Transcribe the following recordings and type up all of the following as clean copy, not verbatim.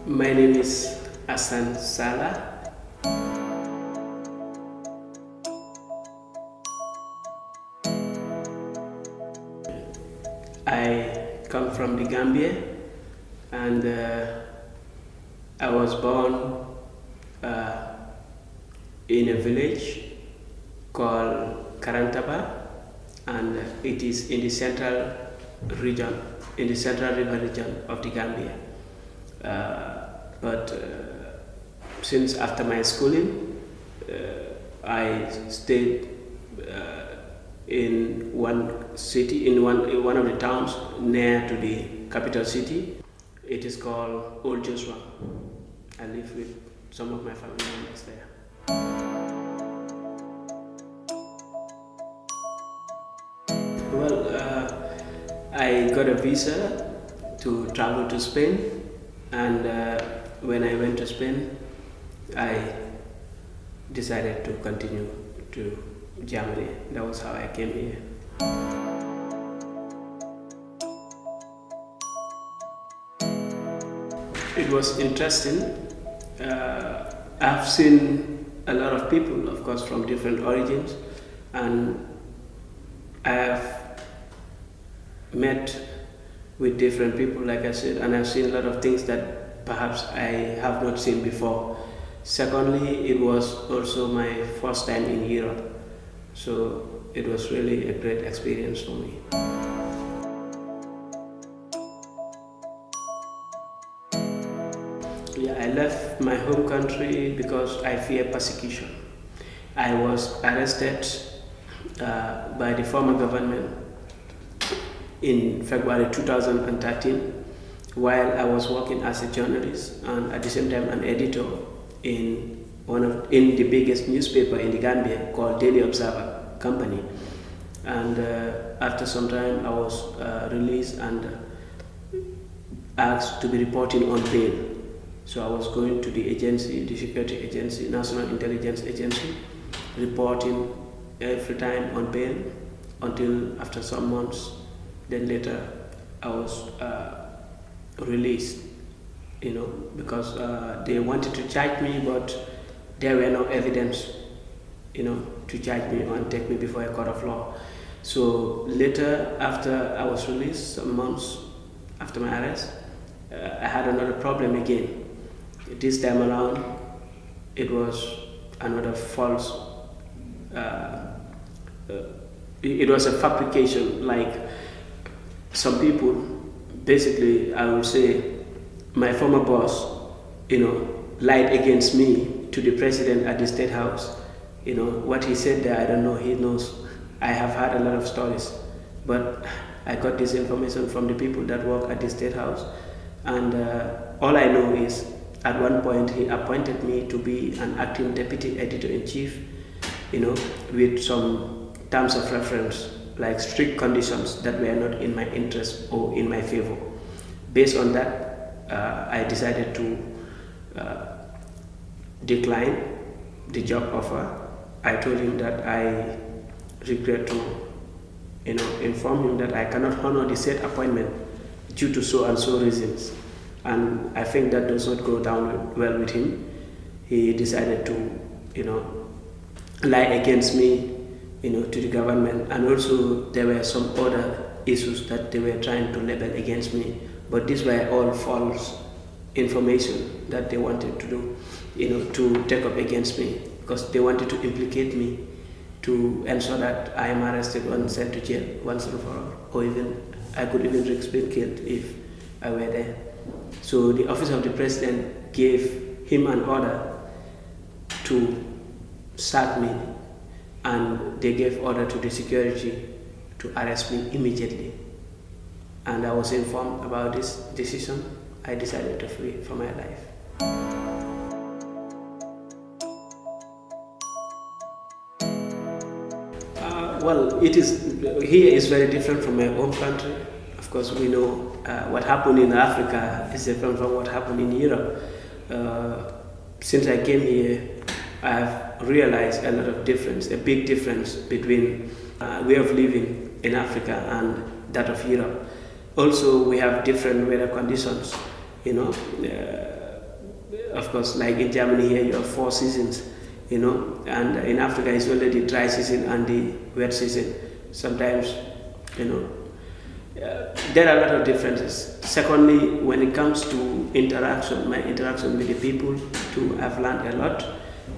My name is Assan Sallah. I come from the Gambia, and I was born in a village called Karantaba, and it is in the central region, in the central river region of the Gambia. But since after my schooling, I stayed in one city, in one of the towns near to the capital city. It is called Old Joshua. I live with some of my family members there. Well, I got a visa to travel to Spain, and when I went to Spain, I decided to continue to Germany. That was how I came here. It was interesting. I've seen a lot of people, of course, from different origins, and I have met with different people, like I said, and I've seen a lot of things that perhaps I have not seen before. Secondly, it was also my first time in Europe, so it was really a great experience for me. Yeah, I left my home country because I fear persecution. I was arrested by the former government in February 2013 while I was working as a journalist and at the same time an editor in the biggest newspaper in the Gambia called Daily Observer Company. And after some time I was released and asked to be reporting on bail. So I was going to the agency, the security agency, National Intelligence Agency, reporting every time on bail until after some months. Then later I was released, because they wanted to charge me, but there were no evidence, to charge me and take me before a court of law. So later, after I was released, some months after my arrest, I had another problem again. This time around, it was another false, it was a fabrication, like some people, basically, I would say, my former boss, lied against me to the president at the State House. What he said there, I don't know, he knows. I have heard a lot of stories, but I got this information from the people that work at the State House, and all I know is, at one point, he appointed me to be an acting deputy editor-in-chief, with some terms of reference, like strict conditions that were not in my interest or in my favor. Based on that, I decided to decline the job offer. I told him that I regret to inform him that I cannot honor the said appointment due to so and so reasons. And I think that does not go down well with him. He decided to, lie against me, to the government, and also there were some other issues that they were trying to label against me, but these were all false information that they wanted to do, to take up against me, because they wanted to implicate me to ensure that I am arrested and sent to jail once and for all, or even I could even risk being killed if I were there. So the office of the president gave him an order to sack me, and they gave order to the security to arrest me immediately. And I was informed about this decision. I decided to flee for my life. Well, here is very different from my home country. Of course, we know what happened in Africa is different from what happened in Europe. Since I came here, I have realized a lot of difference, a big difference between way of living in Africa and that of Europe. Also, we have different weather conditions. of course, like in Germany here, you have 4 seasons, and in Africa it's only the dry season and the wet season. Sometimes, there are a lot of differences. Secondly, when it comes to interaction, my interaction with the people too, I've learned a lot.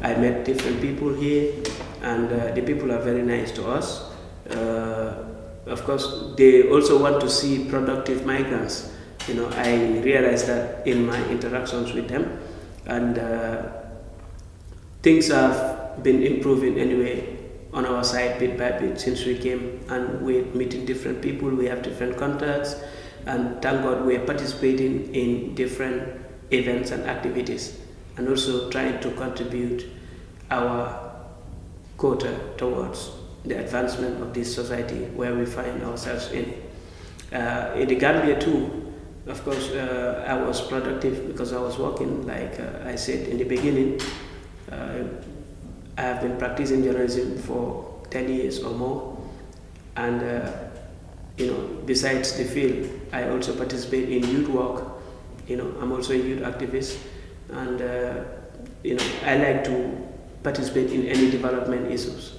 I met different people here, and the people are very nice to us. Of course, they also want to see productive migrants. I realized that in my interactions with them, and things have been improving anyway on our side bit by bit since we came, and we're meeting different people, we have different contacts, and thank God we're participating in different events and activities, and also trying to contribute our quota towards the advancement of this society where we find ourselves in. In the Gambia too, of course, I was productive because I was working, like I said in the beginning. I have been practicing journalism for 10 years or more, and besides the field, I also participate in youth work. I'm also a youth activist, and I like to participate in any development issues.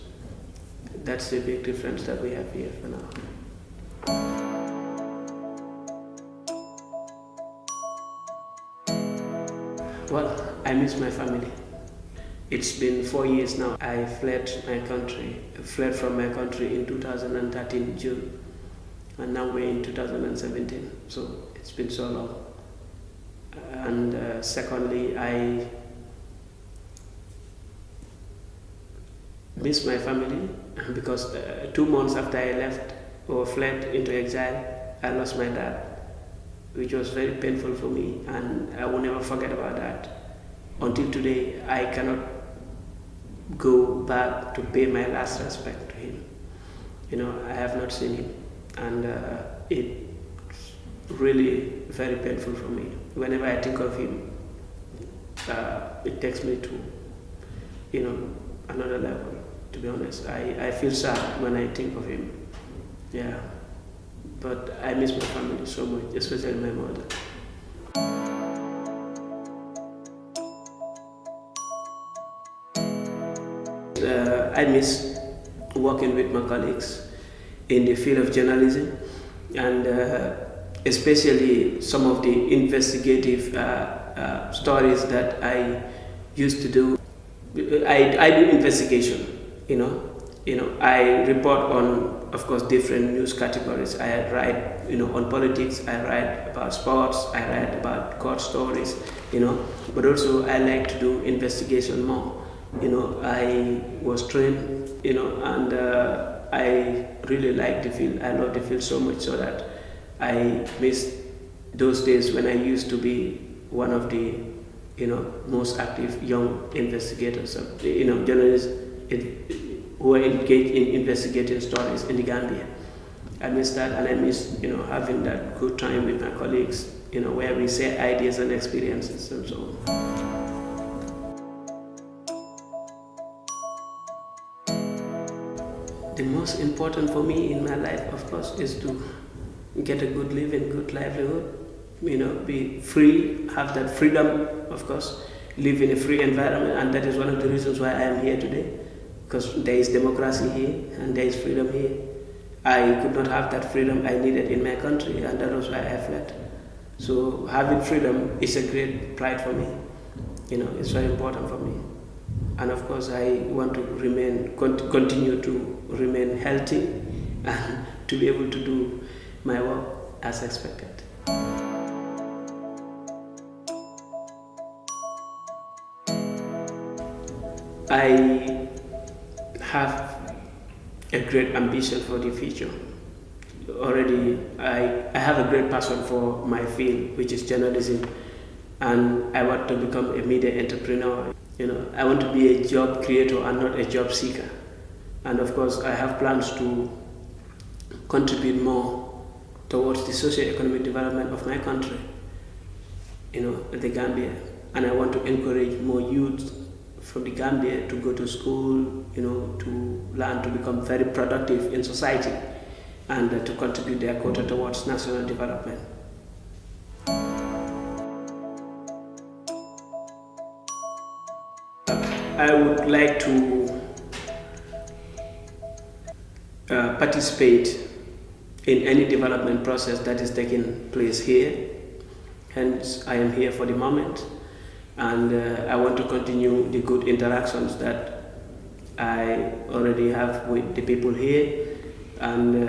That's the big difference that we have here for now. Well, I miss my family. It's been 4 years now. I fled from my country in 2013 June, and now we're in 2017. So it's been so long. And secondly, I miss my family because 2 months after I left or fled into exile, I lost my dad, which was very painful for me, and I will never forget about that. Until today, I cannot go back to pay my last respect to him. I have not seen him, and it's really very painful for me. Whenever I think of him, it takes me to, another level. To be honest, I feel sad when I think of him. Yeah, but I miss my family so much, especially my mother. I miss working with my colleagues in the field of journalism, and especially some of the investigative stories that I used to do. I do investigation, I report on, of course, different news categories. I write, on politics, I write about sports, I write about court stories, but also I like to do investigation more. I was trained, and I really like the field. I love the field so much so that I miss those days when I used to be one of the, most active young investigators, journalists who are engaged in investigating stories in the Gambia. I miss that, and I miss, having that good time with my colleagues, where we share ideas and experiences and so on. The most important for me in my life, of course, is to get a good living, good livelihood, be free, have that freedom, of course, live in a free environment, and that is one of the reasons why I am here today, because there is democracy here and there is freedom here. I could not have that freedom I needed in my country, and that was why I fled. So having freedom is a great pride for me. It's very important for me. And of course, I want to continue to remain healthy and to be able to do my work as expected. I have a great ambition for the future. Already, I have a great passion for my field, which is journalism, and I want to become a media entrepreneur. I want to be a job creator and not a job seeker. And of course, I have plans to contribute more towards the socio-economic development of my country, the Gambia. And I want to encourage more youth from the Gambia to go to school, to learn to become very productive in society and to contribute their quota towards national development. I would like to participate in any development process that is taking place here. Hence, I am here for the moment, and I want to continue the good interactions that I already have with the people here. And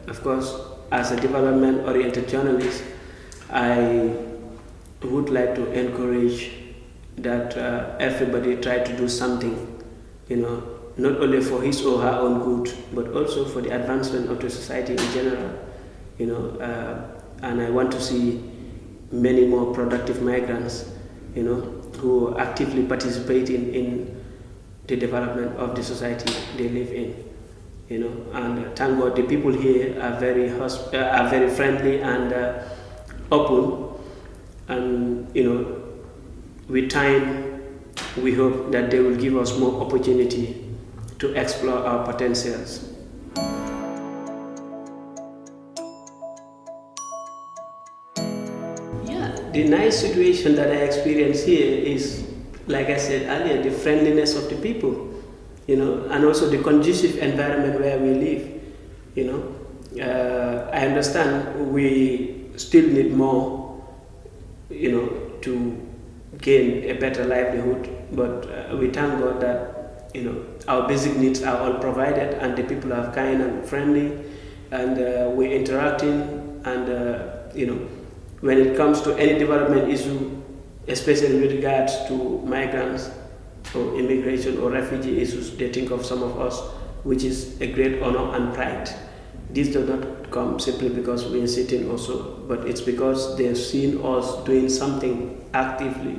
of course, as a development-oriented journalist, I would like to encourage that everybody try to do something, not only for his or her own good, but also for the advancement of the society in general, and I want to see many more productive migrants, who are actively participating in the development of the society they live in, and thank God the people here are very friendly and open, and with time we hope that they will give us more opportunity to explore our potentials. The nice situation that I experience here is, like I said earlier, the friendliness of the people, and also the conducive environment where we live. I understand we still need more, to gain a better livelihood, but we thank God that, our basic needs are all provided, and the people are kind and friendly, and we're interacting, and when it comes to any development issue, especially with regards to migrants or immigration or refugee issues, they think of some of us, which is a great honor and pride. This does not come simply because we are sitting also, but it's because they've seen us doing something actively,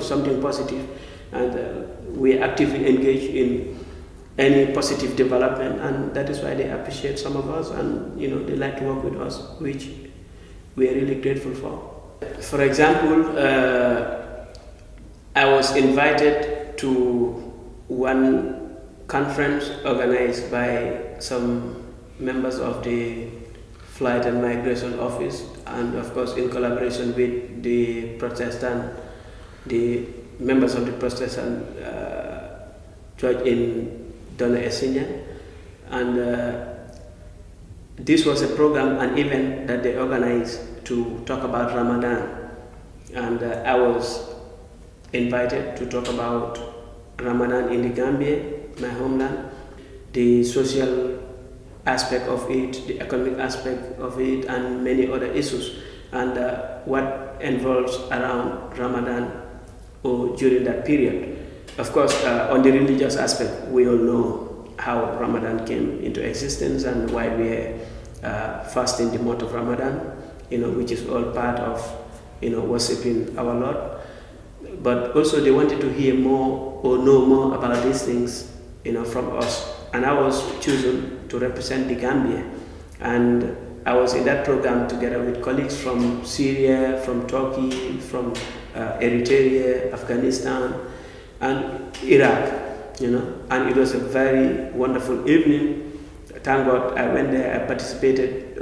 something positive, and we actively engage in any positive development, and that is why they appreciate some of us, and they like to work with us, which we are really grateful for. For example, I was invited to one conference organized by some members of the Flight and Migration Office, and of course in collaboration with the members of the Protestant church in Dona Esinya, and this was a program, an event that they organized to talk about Ramadan, and I was invited to talk about Ramadan in the Gambia, my homeland, the social aspect of it, the economic aspect of it, and many other issues, and what involves around Ramadan or during that period. Of course, on the religious aspect, we all know how Ramadan came into existence and why we are fasting the month of Ramadan, which is all part of, worshiping our Lord. But also they wanted to hear more or know more about these things, from us. And I was chosen to represent the Gambia. And I was in that program together with colleagues from Syria, from Turkey, from Eritrea, Afghanistan, and Iraq. And it was a very wonderful evening. Thank God I went there, I participated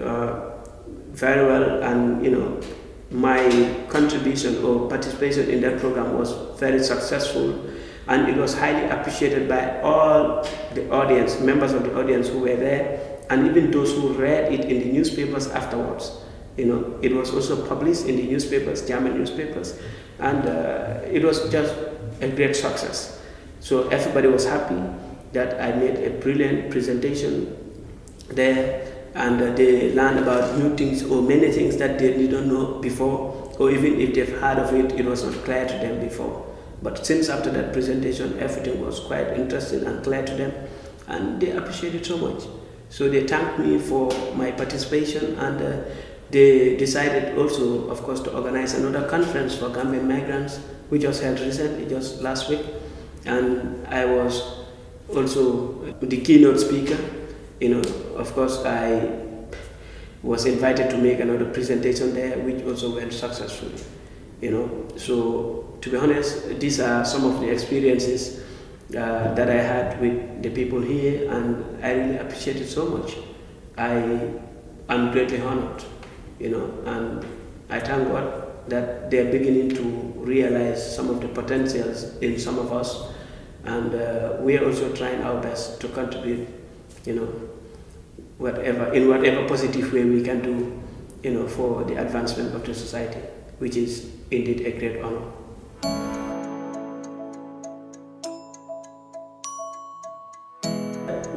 very well, and my contribution or participation in that program was very successful, and it was highly appreciated by all the audience, members of the audience who were there, and even those who read it in the newspapers afterwards. It was also published in the newspapers, German newspapers, and it was just a great success. So everybody was happy that I made a brilliant presentation there, and they learned about new things or many things that they didn't know before, or even if they've heard of it, it was not clear to them before. But since after that presentation, everything was quite interesting and clear to them, and they appreciated so much. So they thanked me for my participation, and they decided also, of course, to organize another conference for Gambian migrants, which was held recently, just last week. And I was also the keynote speaker. Of course, I was invited to make another presentation there, which also went successfully. So to be honest, these are some of the experiences that I had with the people here, and I really appreciate it so much. I am greatly honored, and I thank God that they're beginning to realize some of the potentials in some of us, and we are also trying our best to contribute, whatever positive way we can do, for the advancement of the society, which is indeed a great honor.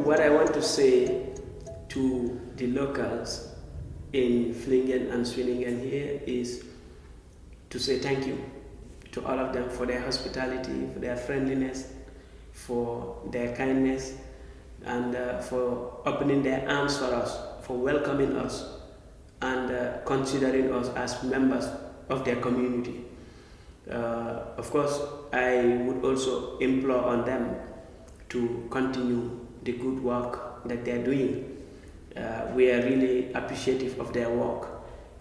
What I want to say to the locals in Vlingen and Swiningen here is to say thank you to all of them for their hospitality, for their friendliness, for their kindness, and for opening their arms for us, for welcoming us, and considering us as members of their community. Of course, I would also implore on them to continue the good work that they are doing. We are really appreciative of their work,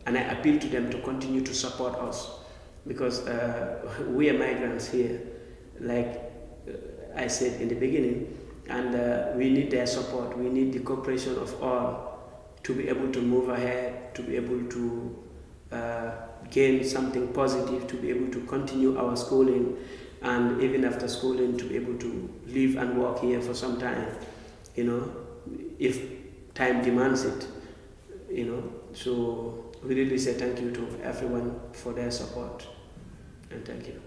and I appeal to them to continue to support us, because we are migrants here, like I said in the beginning, and we need their support. We need the cooperation of all to be able to move ahead, to be able to gain something positive, to be able to continue our schooling, and even after schooling to be able to live and work here for some time, if time demands it, So we really say thank you to everyone for their support, and thank you.